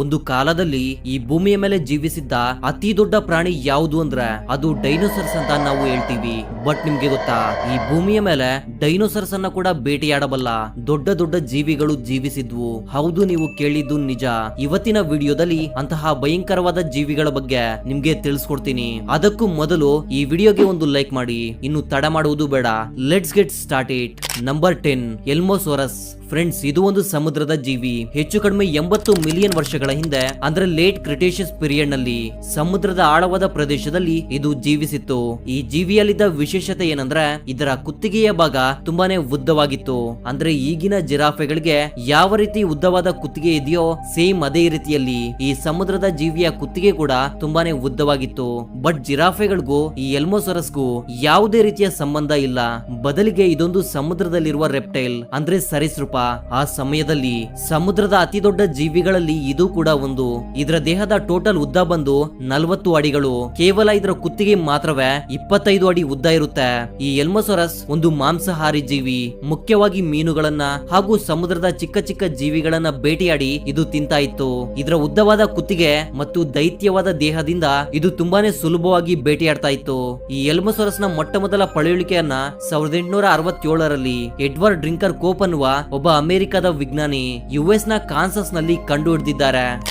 ಒಂದು ಕಾಲದಲ್ಲಿ ಈ ಭೂಮಿಯ ಮೇಲೆ ಜೀವಿಸಿದ್ದ ಅತಿ ದೊಡ್ಡ ಪ್ರಾಣಿ ಯಾವುದು ಅಂದ್ರೆ ಅದು ಡೈನೋಸರ್ಸ್ ಅಂತ ನಾವು ಹೇಳ್ತೀವಿ. ಬಟ್ ನಿಮ್ಗೆ ಗೊತ್ತಾ, ಈ ಭೂಮಿಯ ಮೇಲೆ ಡೈನೋಸರ್ಸ್ ಅನ್ನ ಕೂಡ ಬೇಟೆಯಾಡಬಲ್ಲ ದೊಡ್ಡ ದೊಡ್ಡ ಜೀವಿಗಳು ಜೀವಿಸಿದ್ವು. ಹೌದು, ನೀವು ಕೇಳಿದ್ದು ನಿಜ. ಇವತ್ತಿನ ವಿಡಿಯೋದಲ್ಲಿ ಅಂತಹ ಭಯಂಕರವಾದ ಜೀವಿಗಳ ಬಗ್ಗೆ ನಿಮ್ಗೆ ತಿಳಿಸ್ಕೊಡ್ತೀನಿ. ಅದಕ್ಕೂ ಮೊದಲು ಈ ವಿಡಿಯೋಗೆ ಒಂದು ಲೈಕ್ ಮಾಡಿ. ಇನ್ನು ತಡ ಮಾಡುವುದು ಬೇಡ, let's get started. Number 10, elasmosaurus. Friends, ಇದು ಒಂದು ಸಮುದ್ರದ ಜೀವಿ. ಹೆಚ್ಚು ಕಡಿಮೆ 80 ಮಿಲಿಯನ್ ವರ್ಷಗಳ ಹಿಂದೆ ಅಂದ್ರೆ ಲೇಟ್ ಕ್ರಿಟೇಷಿಯಸ್ ಪೀರಿಯಡ್ ನಲ್ಲಿ ಸಮುದ್ರದ ಆಳವಾದ ಪ್ರದೇಶದಲ್ಲಿ ಇದು ಜೀವಿಸಿತ್ತು. ಈ ಜೀವಿಯಲ್ಲಿದ್ದ ವಿಶೇಷತೆ ಏನಂದ್ರೆ ಇದರ ಕುತ್ತಿಗೆಯ ಭಾಗ ತುಂಬಾನೇ ಉದ್ದವಾಗಿತ್ತು. ಅಂದ್ರೆ ಈಗಿನ ಜಿರಾಫೆಗಳಿಗೆ ಯಾವ ರೀತಿ ಉದ್ದವಾದ ಕುತ್ತಿಗೆ ಇದೆಯೋ ಸೇಮ್ ಅದೇ ರೀತಿಯಲ್ಲಿ ಈ ಸಮುದ್ರದ ಜೀವಿಯ ಕುತ್ತಿಗೆ ಕೂಡ ತುಂಬಾನೇ ಉದ್ದವಾಗಿತ್ತು. ಬಟ್ ಜಿರಾಫೆಗಳಿಗೂ ಈ ಎಲ್ಮೋಸರಸ್ಗೂ ಯಾವುದೇ ರೀತಿಯ ಸಂಬಂಧ ಇಲ್ಲ. ಬದಲಿಗೆ ಇದೊಂದು ಸಮುದ್ರದಲ್ಲಿರುವ ರೆಪ್ಟೈಲ್ ಅಂದ್ರೆ ಸರೀಸೃಪ. ಆ ಸಮಯದಲ್ಲಿ ಸಮುದ್ರದ ಅತಿ ದೊಡ್ಡ ಜೀವಿಗಳಲ್ಲಿ ಇದು ಕೂಡ ಒಂದು. ಇದರ ದೇಹದ ಟೋಟಲ್ ಉದ್ದ ಬಂದು 40 ಅಡಿಗಳು. ಕೇವಲ ಇದರ ಕುತ್ತಿಗೆ ಮಾತ್ರವೇ 25 ಅಡಿ ಉದ್ದ ಇರುತ್ತೆ. ಈ ಎಲ್ಮೋಸರಸ್ ಒಂದು ಮಾಂಸಾಹಾರಿ ಜೀವಿ. ಮುಖ್ಯವಾಗಿ ಮೀನುಗಳನ್ನ ಹಾಗೂ ಸಮುದ್ರದ ಚಿಕ್ಕ ಚಿಕ್ಕ ಜೀವಿಗಳನ್ನ ಬೇಟೆಯಾಡಿ ಇದು ತಿಂತಾ ಇತ್ತು. ಇದರ ಉದ್ದವಾದ ಕುತ್ತಿಗೆ ಮತ್ತು ದೈತ್ಯವಾದ ದೇಹದಿಂದ ಇದು ತುಂಬಾನೇ ಸುಲಭವಾಗಿ ಬೇಟೆಯಾಡ್ತಾ ಇತ್ತು. ಈ ಎಲ್ಮೋಸರಸ್ ನ ಮೊಟ್ಟ ಮೊದಲ ಪಳೆಯುಳಿಕೆಯನ್ನ 1867ರಲ್ಲಿ ಎಡ್ವರ್ಡ್ ಡ್ರಿಂಕರ್ ಕೋಪ್ ಅನ್ನುವ ಒಬ್ಬ ಅಮೆರಿಕದ ವಿಜ್ಞಾನಿ ಯುಎಸ್ ನ ಕಾನ್ಸಸ್ ನಲ್ಲಿ ಕಂಡು ಹಿಡಿದಿದ್ದಾರೆ.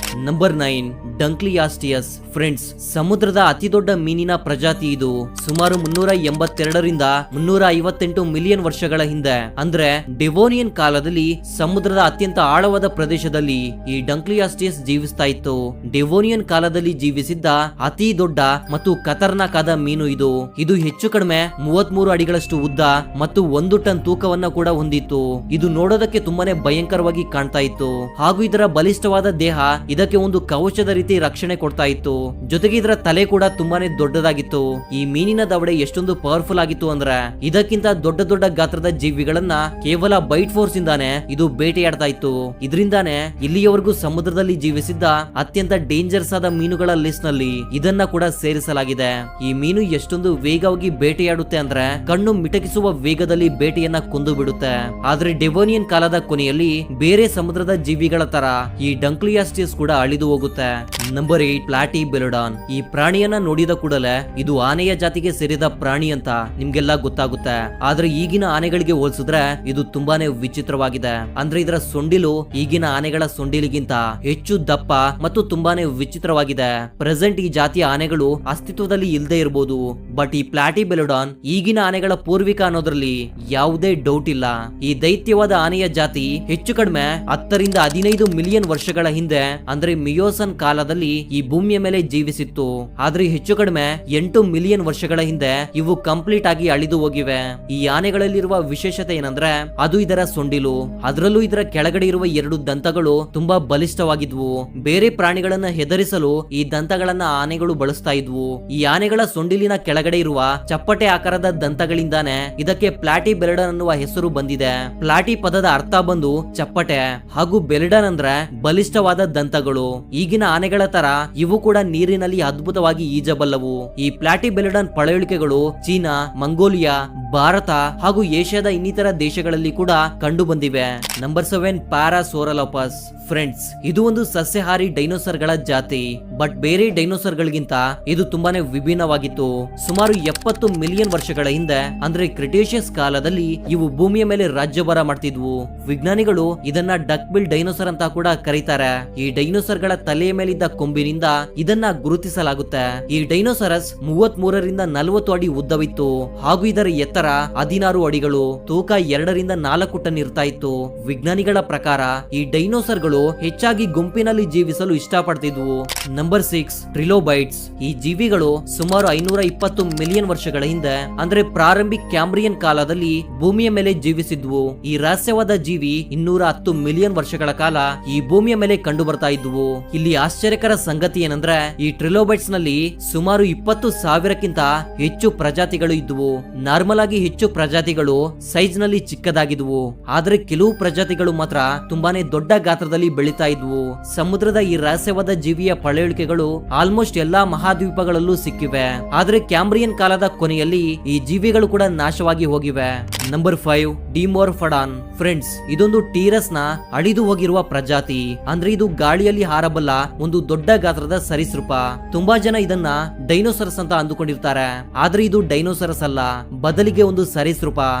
ನಂಬರ್ 9, ಡಂಕ್ಲಿಯಾಸ್ಟಿಯಸ್. ಫ್ರೆಂಡ್ಸ್, ಸಮುದ್ರದ ಅತಿ ದೊಡ್ಡ ಮೀನಿನ ಪ್ರಜಾತಿ ಇದು. ಸುಮಾರು 382ರಿಂದ 358 ಮಿಲಿಯನ್ ವರ್ಷಗಳ ಹಿಂದೆ ಅಂದ್ರೆ ಡೆವೋನಿಯನ್ ಕಾಲದಲ್ಲಿ ಸಮುದ್ರದ ಅತ್ಯಂತ ಆಳವಾದ ಪ್ರದೇಶದಲ್ಲಿ ಈ ಡಂಕ್ಲಿಯಾಸ್ಟಿಯಸ್ ಜೀವಿಸ್ತಾ ಇತ್ತು. ಡೆವೋನಿಯನ್ ಕಾಲದಲ್ಲಿ ಜೀವಿಸಿದ್ದ ಅತಿ ದೊಡ್ಡ ಮತ್ತು ಖತರ್ನಾಕ್ ಆದ ಮೀನು ಇದು. ಇದು ಹೆಚ್ಚು ಕಡಿಮೆ 33 ಅಡಿಗಳಷ್ಟು ಉದ್ದ ಮತ್ತು 1 ಟನ್ ತೂಕವನ್ನ ಕೂಡ ಹೊಂದಿತ್ತು. ಇದು ನೋಡೋದಕ್ಕೆ ತುಂಬಾನೇ ಭಯಂಕರವಾಗಿ ಕಾಣ್ತಾ ಇತ್ತು. ಹಾಗೂ ಇದರ ಬಲಿಷ್ಠವಾದ ದೇಹ ಇದಕ್ಕೆ ಒಂದು ಕವಚದ ರೀತಿ ರಕ್ಷಣೆ ಕೊಡ್ತಾ ಇತ್ತು. ಜೊತೆಗೆ ಇದರ ತಲೆ ಕೂಡ ತುಂಬಾನೇ ದೊಡ್ಡದಾಗಿತ್ತು. ಈ ಮೀನಿನ ದವಡೆ ಎಷ್ಟೊಂದು ಪವರ್ಫುಲ್ ಆಗಿತ್ತು ಅಂದ್ರೆ ಇದಕ್ಕಿಂತ ದೊಡ್ಡ ದೊಡ್ಡ ಗಾತ್ರದ ಜೀವಿಗಳನ್ನ ಕೇವಲ ಬೈಟ್ ಫೋರ್ಸ್ ಇಂದಾನೆ ಇದು ಬೇಟೆಯಾಡ್ತಾ ಇತ್ತು. ಇದರಿಂದಾನೆ ಇಲ್ಲಿಯವರೆಗೂ ಸಮುದ್ರದಲ್ಲಿ ಜೀವಿಸಿದ್ದ ಅತ್ಯಂತ ಡೇಂಜರ್ಸ್ ಆದ ಮೀನುಗಳ ಲಿಸ್ಟ್ ನಲ್ಲಿ ಇದನ್ನ ಕೂಡ ಸೇರಿಸಲಾಗಿದೆ. ಈ ಮೀನು ಎಷ್ಟೊಂದು ವೇಗವಾಗಿ ಬೇಟೆಯಾಡುತ್ತೆ ಅಂದ್ರೆ ಕಣ್ಣು ಮಿಟಕಿಸುವ ವೇಗದಲ್ಲಿ ಬೇಟೆಯನ್ನ ಕೊಂದು ಬಿಡುತ್ತೆ. ಆದ್ರೆ ಡೆವೋನಿಯನ್ ಕಾಲದ ಕೊನೆಯಲ್ಲಿ ಬೇರೆ ಸಮುದ್ರದ ಜೀವಿಗಳ ತರ ಈ ಡಂಕ್ಲಿಯಾಸ್ಟಿಯಸ್ ಕೂಡ ಅಳಿದು ಹೋಗುತ್ತೆ. ನಂಬರ್ 8, ಪ್ಲಾಟಿಬೆಲೊಡಾನ್. ಈ ಪ್ರಾಣಿಯನ್ನ ನೋಡಿದ ಕೂಡಲೇ ಇದು ಆನೆಯ ಜಾತಿಗೆ ಸೇರಿದ ಪ್ರಾಣಿ ಅಂತ ನಿಮ್ಗೆಲ್ಲ ಗೊತ್ತಾಗುತ್ತೆ. ಆದ್ರೆ ಈಗಿನ ಆನೆಗಳಿಗೆ ಹೋಲಿಸಿದ್ರೆ ಇದು ತುಂಬಾನೇ ವಿಚಿತ್ರವಾಗಿದೆ. ಅಂದ್ರೆ ಇದರ ಸೊಂಡಿಲು ಈಗಿನ ಆನೆಗಳ ಸೊಂಡಿಲಿಗಿಂತ ಹೆಚ್ಚು ದಪ್ಪ ಮತ್ತು ತುಂಬಾನೇ ವಿಚಿತ್ರವಾಗಿದೆ. ಪ್ರೆಸೆಂಟ್ ಈ ಜಾತಿಯ ಆನೆಗಳು ಅಸ್ತಿತ್ವದಲ್ಲಿ ಇಲ್ಲದೆ ಇರಬಹುದು. ಬಟ್ ಈ ಪ್ಲಾಟಿಬೆಲೊಡಾನ್ ಈಗಿನ ಆನೆಗಳ ಪೂರ್ವಿಕ ಅನ್ನೋದ್ರಲ್ಲಿ ಯಾವುದೇ ಡೌಟ್ ಇಲ್ಲ. ಈ ದೈತ್ಯವಾದ ಆನೆಯ ಜಾತಿ ಹೆಚ್ಚು ಕಡಿಮೆ 10ರಿಂದ 15 ಮಿಲಿಯನ್ ವರ್ಷಗಳ ಹಿಂದೆ ಅಂದ್ರೆ ಮಿಯೋಸನ್ ಕಾಲದಲ್ಲಿ ಈ ಭೂಮಿಯ ಮೇಲೆ ಜೀವಿಸಿತ್ತು. ಆದ್ರೆ ಹೆಚ್ಚು ಕಡಿಮೆ 8 ಮಿಲಿಯನ್ ವರ್ಷಗಳ ಹಿಂದೆ ಇವು ಕಂಪ್ಲೀಟ್ ಆಗಿ ಅಳಿದು ಹೋಗಿವೆ. ಈ ಆನೆಗಳಲ್ಲಿರುವ ವಿಶೇಷತೆ ಏನಂದ್ರೆ ಅದು ಇದರ ಸೊಂಡಿಲು. ಅದರಲ್ಲೂ ಇದರ ಕೆಳಗಡೆ ಇರುವ 2 ದಂತಗಳು ತುಂಬಾ ಬಲಿಷ್ಠವಾಗಿದ್ವು. ಬೇರೆ ಪ್ರಾಣಿಗಳನ್ನ ಹೆದರಿಸಲು ಈ ದಂತಗಳನ್ನ ಆನೆಗಳು ಬಳಸ್ತಾ ಇದ್ವು. ಈ ಆನೆಗಳ ಸೊಂಡಿಲಿನ ಕೆಳಗಡೆ ಇರುವ ಚಪ್ಪಟೆ ಆಕಾರದ ದಂತಗಳಿಂದಾನೆ ಇದಕ್ಕೆ ಪ್ಲಾಟಿಬೆಲೊಡಾನ್ ಅನ್ನುವ ಹೆಸರು ಬಂದಿದೆ. ಪ್ಲಾಟಿ ಪದದ ಅರ್ಥ ಬಂದು ಚಪ್ಪಟೆ ಹಾಗೂ ಬೆಲಿಡನ್ ಅಂದ್ರೆ ಬಲಿಷ್ಠವಾದ ದಂತಗಳು. ಈಗಿನ ಆನೆಗಳ ತರ ಇವು ಕೂಡ ನೀರಿನಲ್ಲಿ ಅದ್ಭುತವಾಗಿ ಈಜಬಲ್ಲವು. ಈ ಪ್ಲಾಟಿಬೆಲೊಡಾನ್ ಪಳೆಯುಳಿಕೆಗಳು ಚೀನಾ, ಮಂಗೋಲಿಯಾ, ಭಾರತ ಹಾಗೂ ಏಷ್ಯಾದ ಇನ್ನಿತರ ದೇಶಗಳಲ್ಲಿ ಕೂಡ ಕಂಡು ಬಂದಿವೆ. ನಂಬರ್ 7, ಪ್ಯಾರಾಸೋರಲೋಪಸ್. ಫ್ರೆಂಡ್ಸ್, ಇದು ಒಂದು ಸಸ್ಯಾಹಾರಿ ಡೈನೋಸರ್ ಗಳ ಜಾತಿ. ಬಟ್ ಬೇರೆ ಡೈನೋಸರ್ ಗಳಿಗಿಂತ ಇದು ತುಂಬಾನೇ ವಿಭಿನ್ನವಾಗಿತ್ತು. ಸುಮಾರು 70 ಮಿಲಿಯನ್ ವರ್ಷಗಳ ಹಿಂದೆ ಅಂದ್ರೆ ಕ್ರಿಟೇಷಿಯಸ್ ಕಾಲದಲ್ಲಿ ಇವು ಭೂಮಿಯ ಮೇಲೆ ರಾಜ್ಯಭಾರ ಮಾಡ್ತಿದ್ವು. ವಿಜ್ಞಾನಿಗಳು ಇದನ್ನ ಡಕ್ ಬಿಲ್ ಡೈನೋಸರ್ ಅಂತ ಕೂಡ ಕರೀತಾರೆ. ಈ ಡೈನೋಸರ್ ಗಳ ತಲೆಯ ಮೇಲಿದ್ದ ಕೊಂಬಿನಿಂದ ಇದನ್ನ ಗುರುತಿಸಲಾಗುತ್ತೆ. ಈ ಡೈನೋಸರಸ್ 33ರಿಂದ 40 ಅಡಿ ಉದ್ದವಿತ್ತು ಹಾಗೂ ಇದರ ಎತ್ತರ 16 ಅಡಿಗಳು, ತೂಕ 2ರಿಂದ 4 ಟನ್ ಇರ್ತಾ ಇತ್ತು. ವಿಜ್ಞಾನಿಗಳ ಪ್ರಕಾರ ಈ ಡೈನೋಸರ್ ಗಳು ಹೆಚ್ಚಾಗಿ ಗುಂಪಿನಲ್ಲಿ ಜೀವಿಸಲು ಇಷ್ಟಪಡ್ತಿದ್ವು. ನಂಬರ್ 6, ಟ್ರಿಲೋಬೈಟ್ಸ್. ಈ ಜೀವಿಗಳು ಸುಮಾರು 520 ಮಿಲಿಯನ್ ವರ್ಷಗಳ ಹಿಂದೆ ಅಂದ್ರೆ ಪ್ರಾರಂಭಿಕ ಕ್ಯಾಂಬ್ರಿಯನ್ ಕಾಲದಲ್ಲಿ ಭೂಮಿಯ ಮೇಲೆ ಜೀವಿಸಿದ್ವು. ಈ ರಹಸ್ಯವಾದ ಜೀವಿ 210 ಮಿಲಿಯನ್ ವರ್ಷಗಳ ಕಾಲ ಈ ಭೂಮಿಯ ಮೇಲೆ ಕಂಡು ಬರ್ತಾ ಇದ್ವು. ಇಲ್ಲಿ ಆಶ್ಚರ್ಯಕರ ಸಂಗತಿ ಏನಂದ್ರೆ ಈ ಟ್ರಿಲೋಬೈಟ್ಸ್ ನಲ್ಲಿ ಸುಮಾರು 20,000ಕ್ಕಿಂತ ಹೆಚ್ಚು ಪ್ರಜಾತಿಗಳು ಇದ್ವು. ನಾರ್ಮಲ್ ಆಗಿ ಹೆಚ್ಚು ಪ್ರಜಾತಿಗಳು ಸೈಜ್ ನಲ್ಲಿ ಚಿಕ್ಕದಾಗಿದ್ವು. ಆದ್ರೆ ಕೆಲವು ಪ್ರಜಾತಿಗಳು ಮಾತ್ರ ತುಂಬಾನೇ ದೊಡ್ಡ ಗಾತ್ರದಲ್ಲಿ ಬೆಳೀತಾ ಇದ್ವು. ಸಮುದ್ರದ ಈ ರಹಸ್ಯವಾದ ಜೀವಿಯ ಪಳೆಯುಳಿಕೆಗಳು ಆಲ್ಮೋಸ್ಟ್ ಎಲ್ಲಾ ಮಹಾದ್ವೀಪಗಳಲ್ಲೂ ಸಿಕ್ಕಿವೆ. ಆದ್ರೆ ಕ್ಯಾಂಬ್ರಿಯನ್ ಗ್ಯಾಮ್ರಿಯನ್ ಕಾಲದ ಕೊನೆಯಲ್ಲಿ ಈ ಜೀವಿಗಳು ಕೂಡ ನಾಶವಾಗಿ ಹೋಗಿವೆ. ನಂಬರ್ 5 ಡಿಮೋರ್ಫಡಾನ್. ಫ್ರೆಂಡ್ಸ್, ಇದೊಂದು ಟೀರಸ್ ನ ಅಳಿದು ಹೋಗಿರುವ ಪ್ರಜಾತಿ. ಅಂದ್ರೆ ಇದು ಗಾಳಿಯಲ್ಲಿ ಹಾರಬಲ್ಲ ಒಂದು ದೊಡ್ಡ ಗಾತ್ರದ ಸರೀಸೃಪ. ತುಂಬಾ ಜನ ಇದನ್ನ ಡೈನೋಸರಸ್ ಅಂತ ಅಂದುಕೊಂಡಿರ್ತಾರೆ, ಆದ್ರೆ ಇದು ಡೈನೋಸರಸ್ ಅಲ್ಲ, ಬದಲಿಗೆ ಒಂದು ಸರೀಸೃಪ.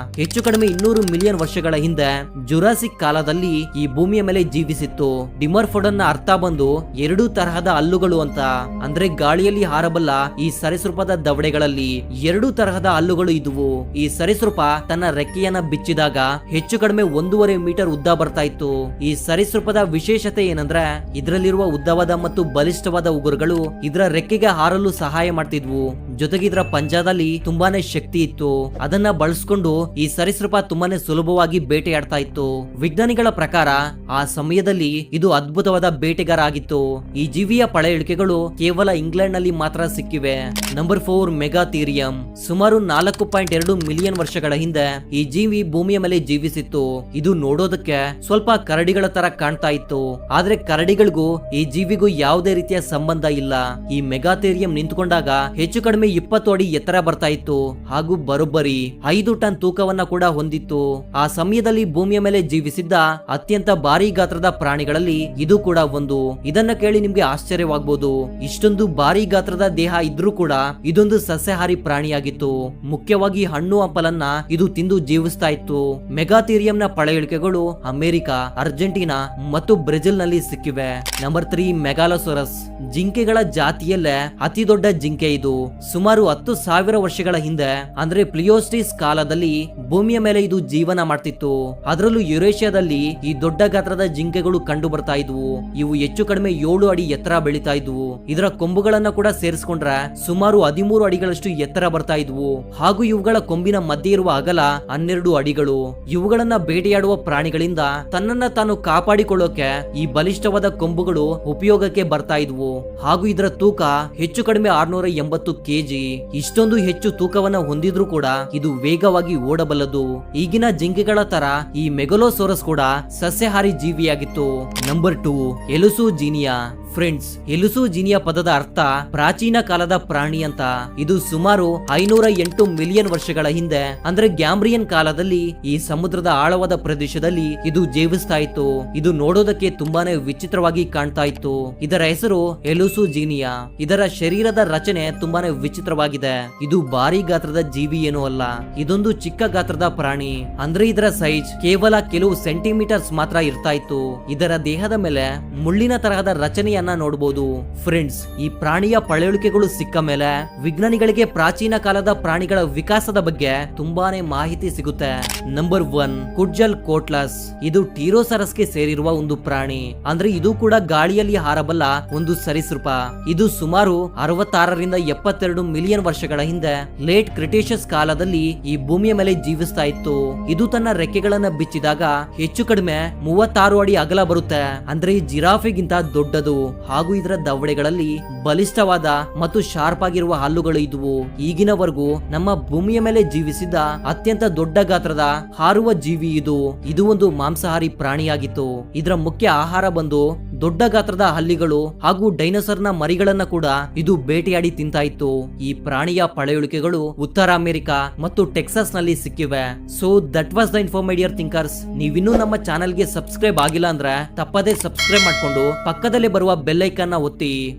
ಹೆಚ್ಚು ಕಡಿಮೆ 200 ಮಿಲಿಯನ್ ವರ್ಷಗಳ ಹಿಂದೆ ಜುರಾಸಿಕ್ ಕಾಲದಲ್ಲಿ ಈ ಭೂಮಿಯ ಮೇಲೆ ಜೀವಿಸಿತ್ತು. ಡಿಮೋರ್ಫಡಾನ್ ನ ಅರ್ಥ ಬಂದು 2 ತರಹದ ಹಲ್ಲುಗಳು ಅಂತ. ಅಂದ್ರೆ ಗಾಳಿಯಲ್ಲಿ ಹಾರಬಲ್ಲ ಈ ಸರೀಸೃಪದ ದವಡೆಗಳಲ್ಲಿ 2 ತರಹದ ಹಲ್ಲುಗಳು ಇದ್ವು. ಈ ಸರೀಸೃಪ ತನ್ನ ರೆಕ್ಕೆಯನ್ನ ಬಿಚ್ಚಿದಾಗ ಹೆಚ್ಚು ಕಡಿಮೆ 1.5 ಮೀಟರ್ ಉದ್ದ ಬರ್ತಾ ಇತ್ತು. ಈ ಸರೀಸೃಪದ ವಿಶೇಷತೆ ಏನಂದ್ರೆ ಇದರಲ್ಲಿರುವ ಉದ್ದವಾದ ಮತ್ತು ಬಲಿಷ್ಠವಾದ ಉಗುರುಗಳು ಇದರ ರೆಕ್ಕೆಗೆ ಹಾರಲು ಸಹಾಯ ಮಾಡ್ತಿದ್ವು. ಜೊತೆಗೆ ಇದರ ಪಂಜಾದಲ್ಲಿ ತುಂಬಾನೇ ಶಕ್ತಿ ಇತ್ತು. ಅದನ್ನ ಬಳಸ್ಕೊಂಡು ಈ ಸರೀಸೃಪ ತುಂಬಾನೇ ಸುಲಭವಾಗಿ ಬೇಟೆಯಾಡ್ತಾ ಇತ್ತು. ವಿಜ್ಞಾನಿಗಳ ಪ್ರಕಾರ ಆ ಸಮಯದಲ್ಲಿ ಇದು ಅದ್ಭುತವಾದ ಬೇಟೆಗಾರ ಆಗಿತ್ತು. ಈ ಜೀವಿಯ ಪಳೆಯುಳಿಕೆಗಳು ಕೇವಲ ಇಂಗ್ಲೆಂಡ್ ನಲ್ಲಿ ಮಾತ್ರ ಸಿಕ್ಕಿವೆ. ನಂಬರ್ 4 ಮೆಗಾಥೀರಿಯಂ. ಸುಮಾರು 4.2 ಮಿಲಿಯನ್ ವರ್ಷಗಳ ಹಿಂದೆ ಈ ಜೀವಿ ಭೂಮಿಯ ಮೇಲೆ ಜೀವಿಸಿತ್ತು. ಇದು ನೋಡೋದಕ್ಕೆ ಸ್ವಲ್ಪ ಕರಡಿಗಳ ತರ ಕಾಣ್ತಾ ಇತ್ತು, ಆದ್ರೆ ಕರಡಿಗಳಿಗೂ ಈ ಜೀವಿಗೂ ಯಾವುದೇ ರೀತಿಯ ಸಂಬಂಧ ಇಲ್ಲ. ಈ ಮೆಗಾಥೇರಿಯಂ ನಿಂತ್ಕೊಂಡಾಗ ಹೆಚ್ಚು ಕಡಿಮೆ 20 ಅಡಿ ಎತ್ತರ ಬರ್ತಾ ಇತ್ತು ಹಾಗೂ ಬರೋಬ್ಬರಿ 5 ಟನ್ ತೂಕವನ್ನ ಕೂಡ ಹೊಂದಿತ್ತು. ಆ ಸಮಯದಲ್ಲಿ ಭೂಮಿಯ ಮೇಲೆ ಜೀವಿಸಿದ್ದ ಅತ್ಯಂತ ಭಾರಿ ಗಾತ್ರದ ಪ್ರಾಣಿಗಳಲ್ಲಿ ಇದು ಕೂಡ ಒಂದು. ಇದನ್ನ ಕೇಳಿ ನಿಮ್ಗೆ ಆಶ್ಚರ್ಯವಾಗಬಹುದು. ಇಷ್ಟೊಂದು ಭಾರಿ ಗಾತ್ರದ ದೇಹ ಇದ್ರೂ ಕೂಡ ಇದೊಂದು ಸಸ್ಯಾಹಾರಿ ಪ್ರಾಣಿಯಾಗಿತ್ತು. ಮುಖ್ಯವಾಗಿ ಹಣ್ಣು ಹಂಪಲನ್ನ ಇದು ತಿಂದು ಜೀವಿಸ್ತಾ ಇತ್ತು. ಮೆಗಾಥೀರಿಯಂನ ಪಳೆಯುಳಿಕೆಗಳು ಅಮೆರಿಕ, ಅರ್ಜೆಂಟೀನಾ ಮತ್ತು ಬ್ರೆಜಿಲ್ ನಲ್ಲಿ ಸಿಕ್ಕಿವೆ. ನಂಬರ್ 3 ಮೆಗಾಲೋಸೊರಸ್. ಜಿಂಕೆಗಳ ಜಾತಿಯಲ್ಲೇ ಅತಿ ದೊಡ್ಡ ಜಿಂಕೆ ಇದು. ಸುಮಾರು 10,000 ವರ್ಷಗಳ ಹಿಂದೆ ಅಂದ್ರೆ ಪ್ಲಿಯೋಸ್ಟಿಸ್ ಕಾಲದಲ್ಲಿ ಭೂಮಿಯ ಮೇಲೆ ಇದು ಜೀವನ ಮಾಡ್ತಿತ್ತು. ಅದರಲ್ಲೂ ಯುರೇಷಿಯಾದಲ್ಲಿ ಈ ದೊಡ್ಡ ಗಾತ್ರದ ಜಿಂಕೆಗಳು ಕಂಡು ಬರ್ತಾ ಇದ್ವು. ಇವು ಹೆಚ್ಚು ಕಡಿಮೆ 7 ಅಡಿ ಎತ್ತರ ಬೆಳೀತಾ ಇದ್ವು. ಇದರ ಕೊಂಬುಗಳನ್ನ ಕೂಡ ಸೇರಿಸ್ಕೊಂಡ್ರೆ ಸುಮಾರು 13 ಅಡಿಗಳಷ್ಟು ಎತ್ತರ ಬರ್ತಾ ಇದ್ವು. ಹಾಗೂ ಇವುಗಳ ಕೊಂಬಿನ ಮಧ್ಯೆ ಇರುವ ಅಗಲ 12 ಅಡಿಗಳು. ಇವುಗಳನ್ನ ಬೇಟೆಯಾಡುವ ಪ್ರಾಣಿಗಳಿಂದ ತನ್ನನ್ನ ತಾನು ಕಾಪಾಡಿಕೊಳ್ಳೋಕೆ ಈ ಬಲಿಷ್ಠವಾದ ಕೊಂಬುಗಳು ಉಪಯೋಗಕ್ಕೆ ಬರ್ತಾ ಇದ್ವು. ಹಾಗೂ ಇದರ ತೂಕ ಹೆಚ್ಚು ಕಡಿಮೆ 680 ಕೆಜಿ. ಇಷ್ಟೊಂದು ಹೆಚ್ಚು ತೂಕವನ್ನ ಹೊಂದಿದ್ರು ಕೂಡ ಇದು ವೇಗವಾಗಿ ಓಡಬಲ್ಲದು. ಈಗಿನ ಜಿಂಕೆಗಳ ತರ ಈ ಮೆಗಲೋಸೋರಸ್ ಕೂಡ ಸಸ್ಯಾಹಾರಿ ಜೀವಿಯಾಗಿತ್ತು. ನಂಬರ್ 2 ಎಲುಸುಜೀನಿಯಾ. ಫ್ರೆಂಡ್ಸ್, ಎಲುಸುಜೀನಿಯಾ ಪದದ ಅರ್ಥ ಪ್ರಾಚೀನ ಕಾಲದ ಪ್ರಾಣಿ ಅಂತ. ಇದು ಸುಮಾರು 508 ಮಿಲಿಯನ್ ವರ್ಷಗಳ ಹಿಂದೆ ಅಂದ್ರೆ ಗ್ಯಾಮ್ರಿಯನ್ ಕಾಲದಲ್ಲಿ ಈ ಸಮುದ್ರದ ಆಳವಾದ ಪ್ರದೇಶದಲ್ಲಿ ಇದು ಜೀವಿಸ್ತಾ ಇತ್ತು. ಇದು ನೋಡೋದಕ್ಕೆ ತುಂಬಾನೇ ವಿಚಿತ್ರವಾಗಿ ಕಾಣ್ತಾ ಇತ್ತು. ಇದರ ಹೆಸರು ಎಲುಸುಜೀನಿಯಾ. ಇದರ ಶರೀರದ ರಚನೆ ತುಂಬಾನೇ ವಿಚಿತ್ರವಾಗಿದೆ. ಇದು ಭಾರಿ ಗಾತ್ರದ ಜೀವಿ ಏನೂ ಅಲ್ಲ, ಇದೊಂದು ಚಿಕ್ಕ ಗಾತ್ರದ ಪ್ರಾಣಿ. ಅಂದ್ರೆ ಇದರ ಸೈಜ್ ಕೇವಲ ಕೆಲವು ಸೆಂಟಿಮೀಟರ್ಸ್ ಮಾತ್ರ ಇರ್ತಾ ಇತ್ತು. ಇದರ ದೇಹದ ಮೇಲೆ ಮುಳ್ಳಿನ ತರಹದ ರಚನೆಯನ್ನ ನೋಡಬಹುದು. ಫ್ರೆಂಡ್ಸ್, ಈ ಪ್ರಾಣಿಯ ಪಳೆಯುಳಿಕೆಗಳು ಸಿಕ್ಕ ಮೇಲೆ ವಿಜ್ಞಾನಿಗಳಿಗೆ ಪ್ರಾಚೀನ ಕಾಲದ ಪ್ರಾಣಿಗಳ ವಿಕಾಸದ ಬಗ್ಗೆ ತುಂಬಾನೇ ಮಾಹಿತಿ ಸಿಗುತ್ತೆ. ನಂಬರ್ 1 ಕುಡ್ಜಲ್ ಕೋಟ್ಲಸ್. ಇದು ಟೀರೋಸರಸ್ಗೆ ಸೇರಿರುವ ಒಂದು ಪ್ರಾಣಿ. ಅಂದ್ರೆ ಇದು ಕೂಡ ಗಾಳಿಯಲ್ಲಿ ಹಾರಬಲ್ಲ ಒಂದು ಸರೀಸೃಪ. ಇದು ಸುಮಾರು 66ರಿಂದ 72 ಮಿಲಿಯನ್ ವರ್ಷಗಳ ಹಿಂದೆ ಲೇಟ್ ಕ್ರಿಟೇಷಸ್ ಕಾಲದಲ್ಲಿ ಈ ಭೂಮಿಯ ಮೇಲೆ ಜೀವಿಸ್ತಾ ಇತ್ತು. ಇದು ತನ್ನ ರೆಕ್ಕೆಗಳನ್ನ ಬಿಚ್ಚಿದಾಗ ಹೆಚ್ಚು ಕಡಿಮೆ 36 ಅಡಿ ಅಗಲ ಬರುತ್ತೆ. ಅಂದ್ರೆ ಈ ಜಿರಾಫೆಗಿಂತ ದೊಡ್ಡದು. ಹಾಗೂ ಇದರ ದವಡೆಗಳಲ್ಲಿ ಬಲಿಷ್ಠವಾದ ಮತ್ತು ಶಾರ್ಪ್ ಆಗಿರುವ ಹಲ್ಲುಗಳು ಇದ್ವು. ಈಗಿನವರೆಗೂ ನಮ್ಮ ಭೂಮಿಯ ಮೇಲೆ ಜೀವಿಸಿದ ಅತ್ಯಂತ ದೊಡ್ಡ ಗಾತ್ರದ ಹಾರುವ ಜೀವಿ ಇದು. ಇದು ಒಂದು ಮಾಂಸಾಹಾರಿ ಪ್ರಾಣಿಯಾಗಿತ್ತು. ಇದರ ಮುಖ್ಯ ಆಹಾರ ಬಂದು ದೊಡ್ಡ ಗಾತ್ರದ ಹಲ್ಲಿಗಳು ಹಾಗೂ ಡೈನೋಸರ್ನ ಮರಿಗಳನ್ನ ಕೂಡ ಇದು ಬೇಟೆಯಾಡಿ ತಿಂತಾ ಇತ್ತು. ಈ ಪ್ರಾಣಿಯ ಪಳೆಯುಳಿಕೆಗಳು ಉತ್ತರ ಅಮೆರಿಕ ಮತ್ತು ಟೆಕ್ಸಾಸ್ ನಲ್ಲಿ ಸಿಕ್ಕಿವೆ. ಸೊ ದಟ್ ವಾಸ್ ದ ಇನ್ಫಾರ್ಮೇಡಿಯರ್ ಥಿಂಕರ್ಸ್. ನೀವಿನ್ನೂ ನಮ್ಮ ಚಾನೆಲ್ಗೆ ಸಬ್ಸ್ಕ್ರೈಬ್ ಆಗಿಲ್ಲ ಅಂದ್ರೆ ತಪ್ಪದೇ ಸಬ್ಸ್ಕ್ರೈಬ್ ಮಾಡ್ಕೊಂಡು ಪಕ್ಕದಲ್ಲೇ ಬರುವ ಬೆಲ್ ಐಕಾನ್ ಒತ್ತಿ.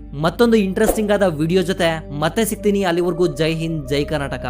ಮತ್ತೊಂದು ಇಂಟ್ರೆಸ್ಟಿಂಗ್ ಆದ ವಿಡಿಯೋ ಜೊತೆ ಮತ್ತೆ ಸಿಗ್ತೀನಿ. ಅಲ್ಲಿವರೆಗೂ ಜೈ ಹಿಂದ್, ಜೈ ಕರ್ನಾಟಕ.